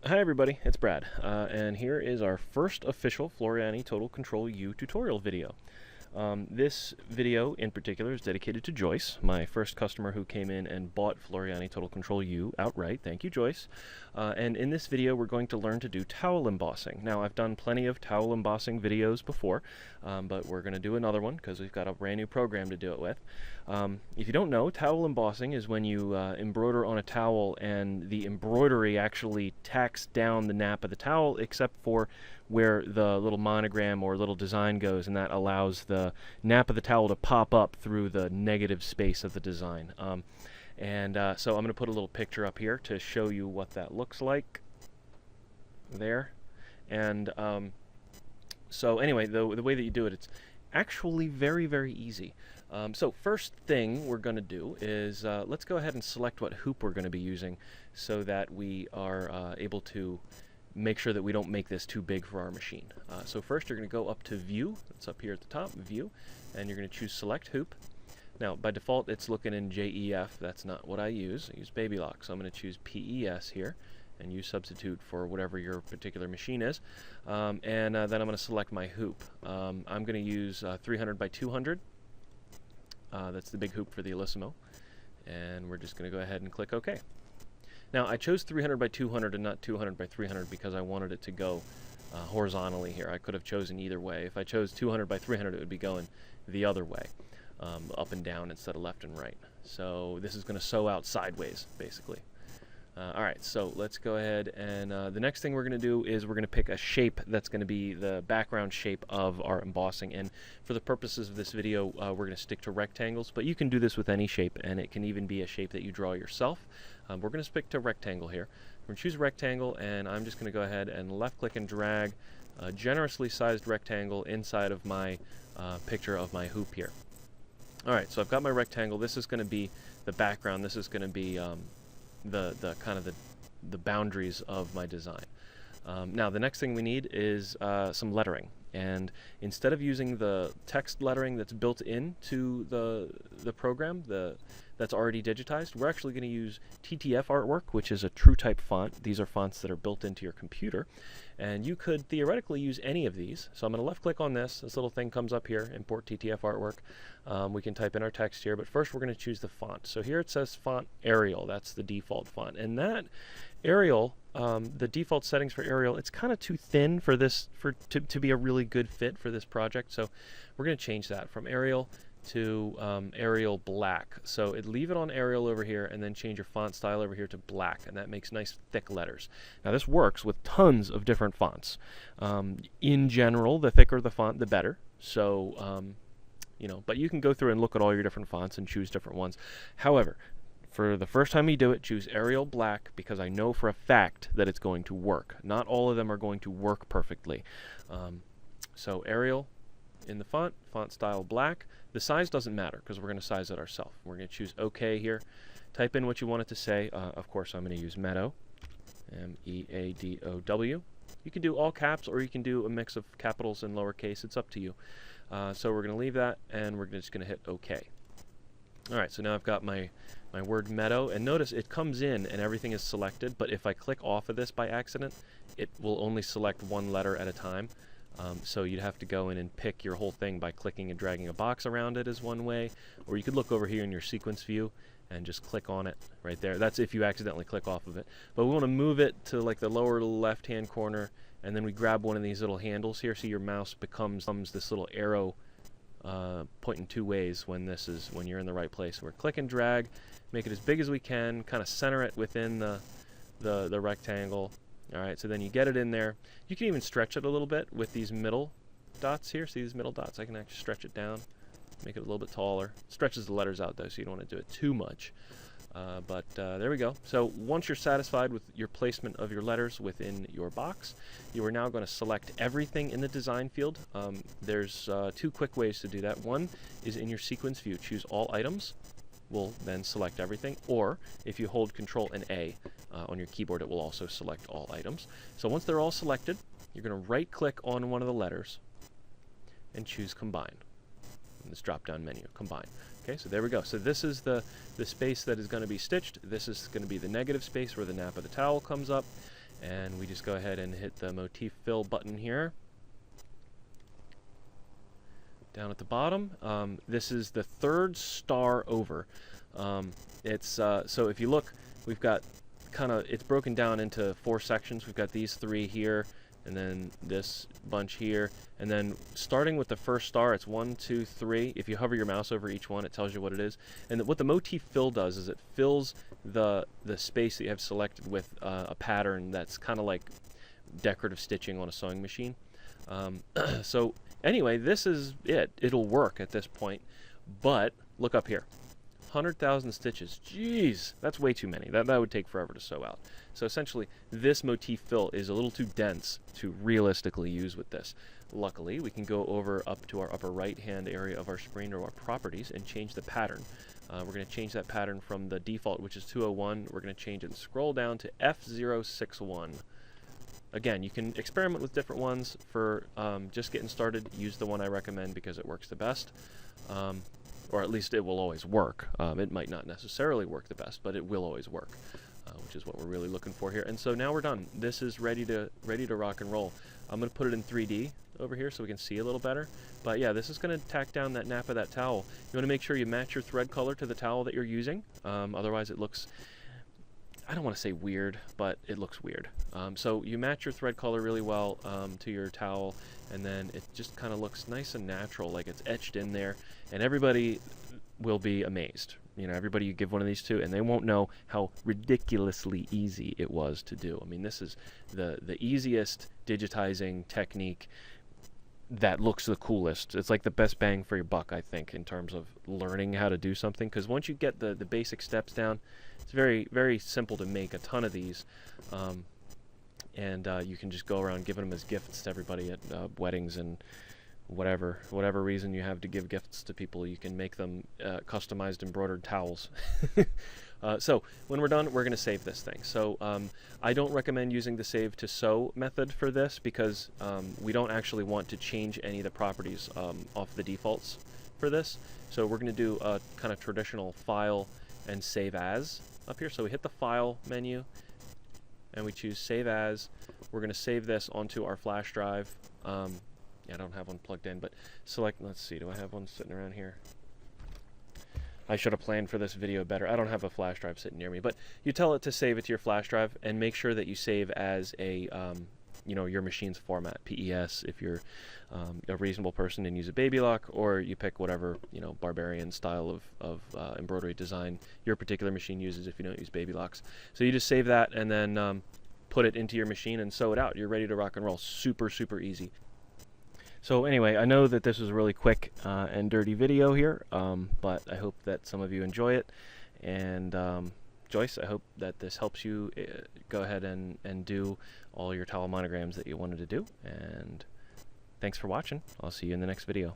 Hi everybody, it's Brad, and here is our first official Floriani Total Control U tutorial video. This video in particular is dedicated to Joyce, my first customer who came in and bought Floriani Total Control U outright. Thank you, Joyce. And in this video we're going to learn to do towel embossing. Now, I've done plenty of towel embossing videos before, but we're going to do another one because we've got a brand new program to do it with. If you don't know, towel embossing is when you embroider on a towel and the embroidery actually tacks down the nap of the towel except for where the little monogram or little design goes, and that allows the nap of the towel to pop up through the negative space of the design. So I'm going to put a little picture up here to show you what that looks like there. And so anyway, the way that you do it, it's actually very, very easy. So first thing we're going to do is let's go ahead and select what hoop we're going to be using so that we are able to make sure that we don't make this too big for our machine. So first you're going to go up to View, it's up here at the top, View, and you're going to choose Select Hoop. Now by default it's looking in JEF, that's not what I use Baby Lock, so I'm going to choose PES here, and you substitute for whatever your particular machine is. Then I'm going to select my hoop. I'm going to use 300 by 200, that's the big hoop for the Illissimo, and we're just going to go ahead and click OK. Now, I chose 300 by 200 and not 200 by 300 because I wanted it to go horizontally here. I could have chosen either way. If I chose 200 by 300, it would be going the other way, up and down instead of left and right. So this is going to sew out sideways, basically. Alright, so let's go ahead and the next thing we're going to do is we're going to pick a shape that's going to be the background shape of our embossing. And for the purposes of this video, we're going to stick to rectangles, but you can do this with any shape, and it can even be a shape that you draw yourself. We're going to stick to rectangle here. We're going to choose rectangle, and I'm just going to go ahead and left click and drag a generously sized rectangle inside of my picture of my hoop here. Alright, so I've got my rectangle. This is going to be the background. This is going to be the kind of the boundaries of my design. Now the next thing we need is some lettering, and instead of using the text lettering that's built into the program that's already digitized, we're actually going to use TTF artwork, which is a true type font. These are fonts that are built into your computer, and you could theoretically use any of these. So I'm going to left click on this little thing comes up here, import TTF artwork. We can type in our text here, but first we're going to choose the font. So here it says font Arial, that's the default font, and that Arial, the default settings for Arial, it's kind of too thin for this to be a really good fit for this project. So we're going to change that from Arial to Arial Black. So leave it on Arial over here, and then change your font style over here to black, and that makes nice thick letters. Now this works with tons of different fonts. In general, the thicker the font, the better. So you know, but you can go through and look at all your different fonts and choose different ones. However, for the first time you do it, choose Arial Black, because I know for a fact that it's going to work. Not all of them are going to work perfectly. So Arial in the font style black. The size doesn't matter because we're going to size it ourselves. We're going to choose OK here. Type in what you want it to say. Of course, I'm going to use Meadow, M-E-A-D-O-W. You can do all caps, or you can do a mix of capitals and lowercase. It's up to you. So we're going to leave that, and we're just going to hit OK. Alright, so now I've got my word Meadow, and notice it comes in and everything is selected, but if I click off of this by accident, it will only select one letter at a time. So you'd have to go in and pick your whole thing by clicking and dragging a box around it is one way, or you could look over here in your sequence view and just click on it right there. That's if you accidentally click off of it. But we want to move it to like the lower left hand corner, and then we grab one of these little handles here, so your mouse becomes this little arrow pointing two ways when you're in the right place. We're click and drag, make it as big as we can, kind of center it within the rectangle. Alright, so then you get it in there. You can even stretch it a little bit with these middle dots here. See these middle dots? I can actually stretch it down, make it a little bit taller. Stretches the letters out though, so you don't want to do it too much. There we go. So once you're satisfied with your placement of your letters within your box, you are now going to select everything in the design field. There's two quick ways to do that. One is in your sequence view. Choose all items. We'll then select everything. Or if you hold Control and A on your keyboard, it will also select all items. So once they're all selected, you're going to right click on one of the letters and choose Combine. In this drop down menu, Combine. Okay, so there we go. So this is the space that is going to be stitched. This is going to be the negative space where the nap of the towel comes up. and we just go ahead and hit the motif fill button here. Down at the bottom, this is the third star over. So if you look, we've got it's broken down into 4 sections. We've got these 3 here, and then this bunch here, and then starting with the first star, it's 1, 2, 3. If you hover your mouse over each one, it tells you what it is. And what the motif fill does is it fills the space that you have selected with a pattern that's kind of like decorative stitching on a sewing machine. So anyway, this is it. It'll work at this point, but look up here. 100,000 stitches. Jeez, that's way too many. That would take forever to sew out. So essentially, this motif fill is a little too dense to realistically use with this. Luckily, we can go over up to our upper right-hand area of our screen or our properties and change the pattern. We're going to change that pattern from the default, which is 201. We're going to change it and scroll down to F061. Again, you can experiment with different ones. For just getting started, use the one I recommend because it works the best. Or at least it will always work. It might not necessarily work the best, but it will always work, which is what we're really looking for here. And so now we're done. This is ready to rock and roll. I'm going to put it in 3D over here so we can see a little better. But yeah, this is going to tack down that nap of that towel. You want to make sure you match your thread color to the towel that you're using. Otherwise it looks, I don't want to say weird, but it looks weird. So you match your thread color really well to your towel, and then it just kind of looks nice and natural, like it's etched in there, and everybody will be amazed. You know, everybody you give one of these to, and they won't know how ridiculously easy it was to do. I mean, this is the easiest digitizing technique that looks the coolest. It's like the best bang for your buck, I think, in terms of learning how to do something, because once you get the basic steps down, it's very, very simple to make a ton of these, and you can just go around giving them as gifts to everybody at weddings and whatever reason you have to give gifts to people. You can make them customized embroidered towels. So when we're done, we're going to save this thing. So I don't recommend using the save to sew method for this because we don't actually want to change any of the properties off the defaults for this. So we're going to do a kind of traditional file and save as up here. So we hit the file menu and we choose save as. We're going to save this onto our flash drive. Yeah, I don't have one plugged in, but select, let's see, do I have one sitting around here? I should have planned for this video better. I don't have a flash drive sitting near me, but you tell it to save it to your flash drive and make sure that you save as a, you know, your machine's format, PES, if you're a reasonable person and use a baby lock, or you pick whatever, you know, barbarian style of embroidery design your particular machine uses if you don't use baby locks. So you just save that and then put it into your machine and sew it out. You're ready to rock and roll. Super, super easy. So anyway, I know that this was a really quick and dirty video here, but I hope that some of you enjoy it. And Joyce, I hope that this helps you go ahead and do all your towel monograms that you wanted to do. And thanks for watching. I'll see you in the next video.